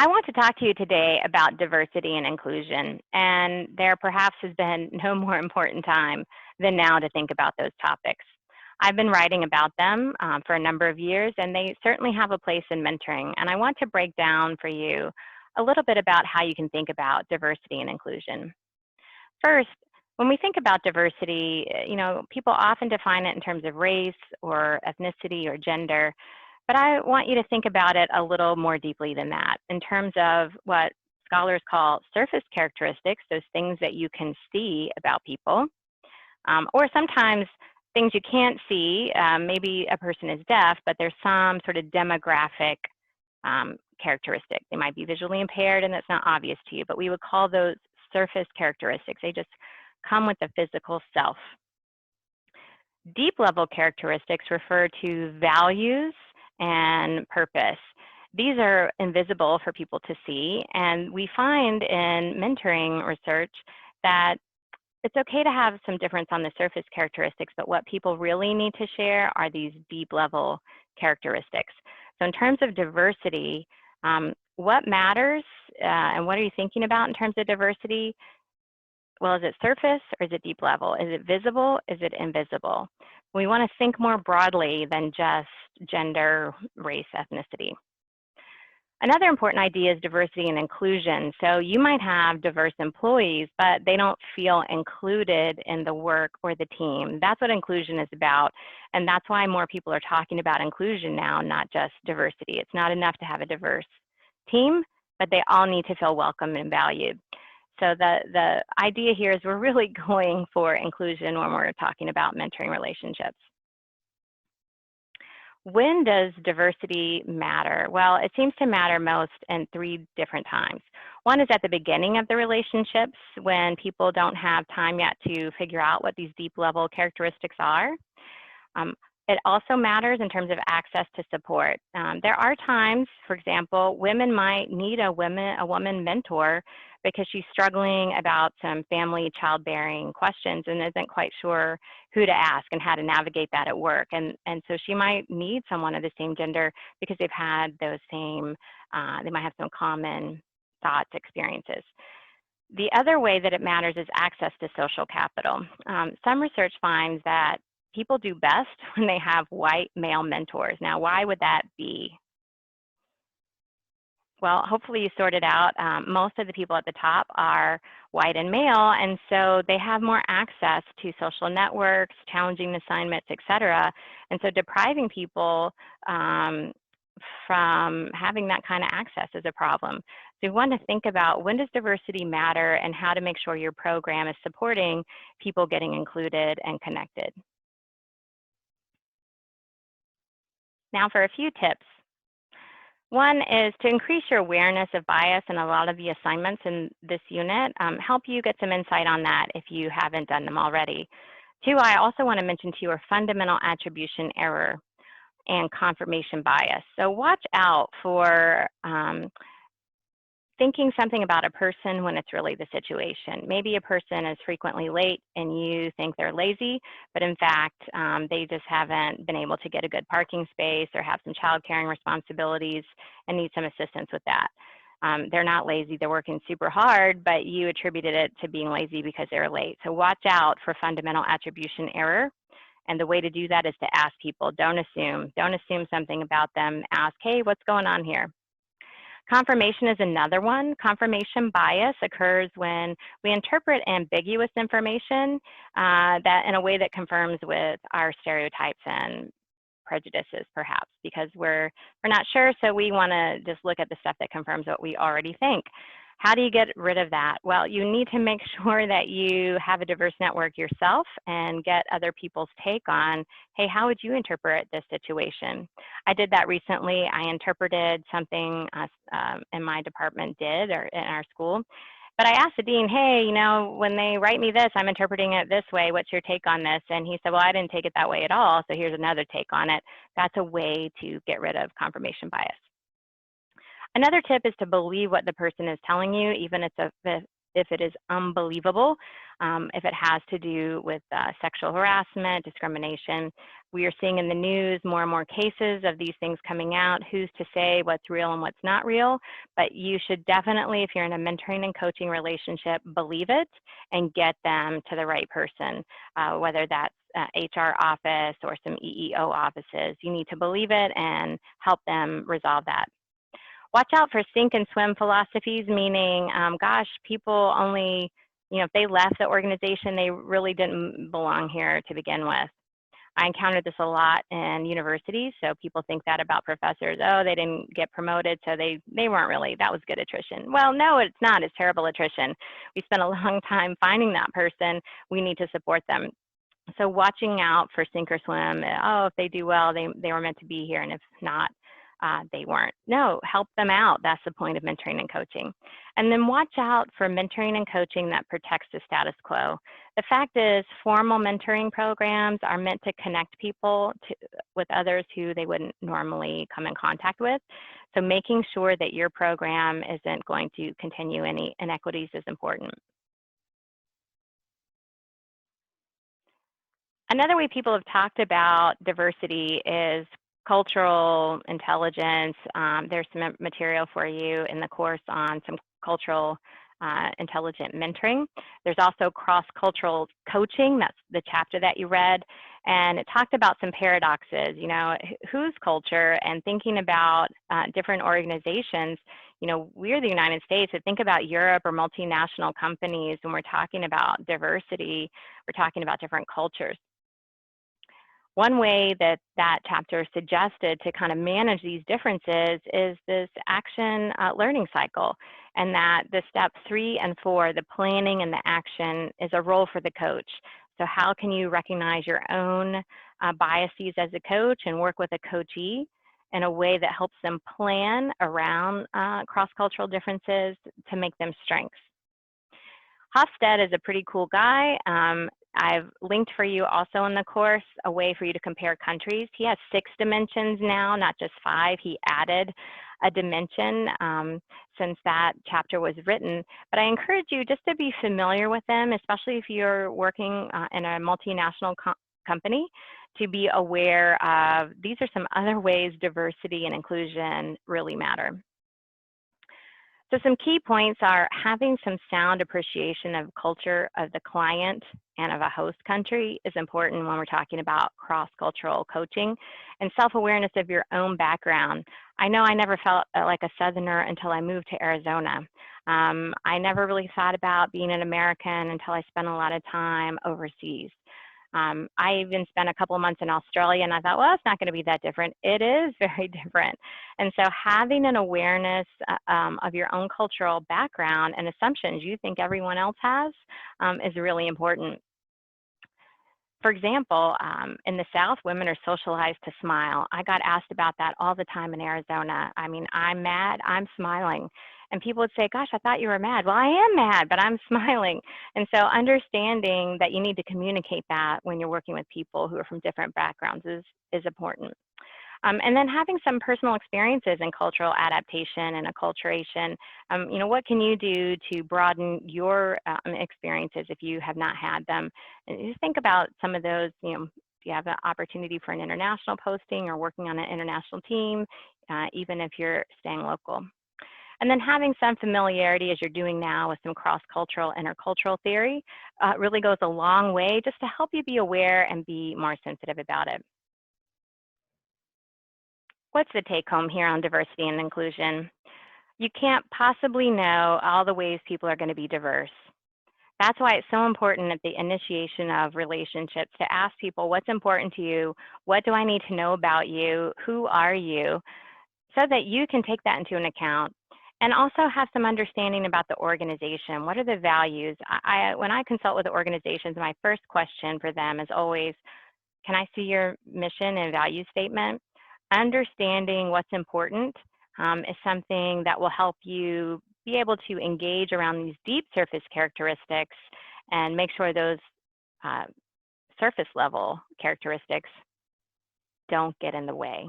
I want to talk to you today about diversity and inclusion, and there perhaps has been no more important time than now to think about those topics. I've been writing about them for a number of years, and they certainly have a place in mentoring, and I want to break down for you a little bit about how you can think about diversity and inclusion. First, when we think about diversity, people often define it in terms of race or ethnicity or gender, but I want you to think about it a little more deeply than that in terms of what scholars call surface characteristics, those things that you can see about people, or sometimes things you can't see. Maybe a person is deaf, but there's some sort of demographic characteristic. They might be visually impaired and that's not obvious to you, but we would call those surface characteristics. They just come with the physical self. Deep level characteristics refer to values and purpose. These are invisible for people to see, and we find in mentoring research that it's okay to have some difference on the surface characteristics, but what people really need to share are these deep level characteristics. So in terms of diversity, what matters and what are you thinking about in terms of diversity? Well, is it surface or is it deep level? Is it visible? Is it invisible? We want to think more broadly than just gender, race, ethnicity. Another important idea is diversity and inclusion. So you might have diverse employees, but they don't feel included in the work or the team. That's what inclusion is about. And that's why more people are talking about inclusion now, not just diversity. It's not enough to have a diverse team, but they all need to feel welcome and valued. So the idea here is we're really going for inclusion when we're talking about mentoring relationships. When does diversity matter? Well, it seems to matter most in three different times. One is at the beginning of the relationships when people don't have time yet to figure out what these deep level characteristics are. It also matters in terms of access to support. There are times, for example, women might need a woman mentor because she's struggling about some family childbearing questions and isn't quite sure who to ask and how to navigate that at work. And so she might need someone of the same gender because they've had those same, they might have some common thoughts, experiences. The other way that it matters is access to social capital. Some research finds that people do best when they have white male mentors. Now, why would that be? Well, hopefully you sorted out. Most of the people at the top are white and male, and so they have more access to social networks, challenging assignments, et cetera. And so depriving people from having that kind of access is a problem. So you want to think about when does diversity matter and how to make sure your program is supporting people getting included and connected. Now for a few tips. One is to increase your awareness of bias in a lot of the assignments in this unit. Help you get some insight on that if you haven't done them already. Two, I also want to mention to you are fundamental attribution error and confirmation bias. So watch out for thinking something about a person when it's really the situation. Maybe a person is frequently late and you think they're lazy, but in fact, they just haven't been able to get a good parking space or have some child caring responsibilities and need some assistance with that. They're not lazy, they're working super hard, but you attributed it to being lazy because they were late. So watch out for fundamental attribution error. And the way to do that is to ask people, don't assume something about them. Ask, hey, what's going on here? Confirmation is another one. Confirmation bias occurs when we interpret ambiguous information that in a way that confirms with our stereotypes and prejudices, perhaps, because we're not sure, so we want to just look at the stuff that confirms what we already think. How do you get rid of that? Well, you need to make sure that you have a diverse network yourself and get other people's take on, hey, how would you interpret this situation? I did that recently. I interpreted something in my department did, or in our school. But I asked the dean, hey, when they write me this, I'm interpreting it this way. What's your take on this? And he said, well, I didn't take it that way at all, so here's another take on it. That's a way to get rid of confirmation bias. Another tip is to believe what the person is telling you, even if if it is unbelievable, if it has to do with sexual harassment, discrimination. We are seeing in the news more and more cases of these things coming out. Who's to say what's real and what's not real? But you should definitely, if you're in a mentoring and coaching relationship, believe it and get them to the right person, whether that's HR office or some EEO offices. You need to believe it and help them resolve that. Watch out for sink and swim philosophies, meaning, gosh, people only, if they left the organization, they really didn't belong here to begin with. I encountered this a lot in universities, so people think that about professors. Oh, they didn't get promoted, so they weren't really, that was good attrition. Well, no, it's not. It's terrible attrition. We spent a long time finding that person. We need to support them. So watching out for sink or swim. Oh, if they do well, they were meant to be here, and if not, they weren't. No, help them out. That's the point of mentoring and coaching. And then watch out for mentoring and coaching that protects the status quo. The fact is, formal mentoring programs are meant to connect people with others who they wouldn't normally come in contact with. So making sure that your program isn't going to continue any inequities is important. Another way people have talked about diversity is cultural intelligence. There's some material for you in the course on some cultural intelligent mentoring. There's also cross-cultural coaching. That's the chapter that you read. And it talked about some paradoxes, whose culture, and thinking about different organizations. We're the United States, but think about Europe or multinational companies. When we're talking about diversity, we're talking about different cultures. One way that chapter suggested to kind of manage these differences is this action learning cycle, and that the step 3 and 4, the planning and the action, is a role for the coach. So how can you recognize your own biases as a coach and work with a coachee in a way that helps them plan around cross-cultural differences to make them strengths? Hofstede is a pretty cool guy. I've linked for you also in the course a way for you to compare countries. He has 6 dimensions now, not just 5. He added a dimension since that chapter was written. But I encourage you just to be familiar with them, especially if you're working in a multinational company, to be aware of these are some other ways diversity and inclusion really matter. So some key points are having some sound appreciation of culture of the client and of a host country is important when we're talking about cross-cultural coaching, and self-awareness of your own background. I know I never felt like a Southerner until I moved to Arizona. I never really thought about being an American until I spent a lot of time overseas. I even spent a couple of months in Australia, and I thought, well, it's not going to be that different. It is very different. And so having an awareness of your own cultural background and assumptions you think everyone else has is really important. For example, in the South, women are socialized to smile. I got asked about that all the time in Arizona. I mean, I'm mad, I'm smiling. And people would say, gosh, I thought you were mad. Well, I am mad, but I'm smiling. And so understanding that you need to communicate that when you're working with people who are from different backgrounds is important. And then having some personal experiences in cultural adaptation and acculturation. What can you do to broaden your experiences if you have not had them? And just think about some of those, if you have an opportunity for an international posting or working on an international team, even if you're staying local. And then having some familiarity, as you're doing now, with some cross-cultural, intercultural theory really goes a long way just to help you be aware and be more sensitive about it. What's the take home here on diversity and inclusion? You can't possibly know all the ways people are going to be diverse. That's why it's so important at the initiation of relationships to ask people, what's important to you? What do I need to know about you? Who are you? So that you can take that into an account. And also have some understanding about the organization. What are the values? When I consult with organizations, my first question for them is always, can I see your mission and value statement? Understanding what's important is something that will help you be able to engage around these deep surface characteristics and make sure those surface level characteristics don't get in the way.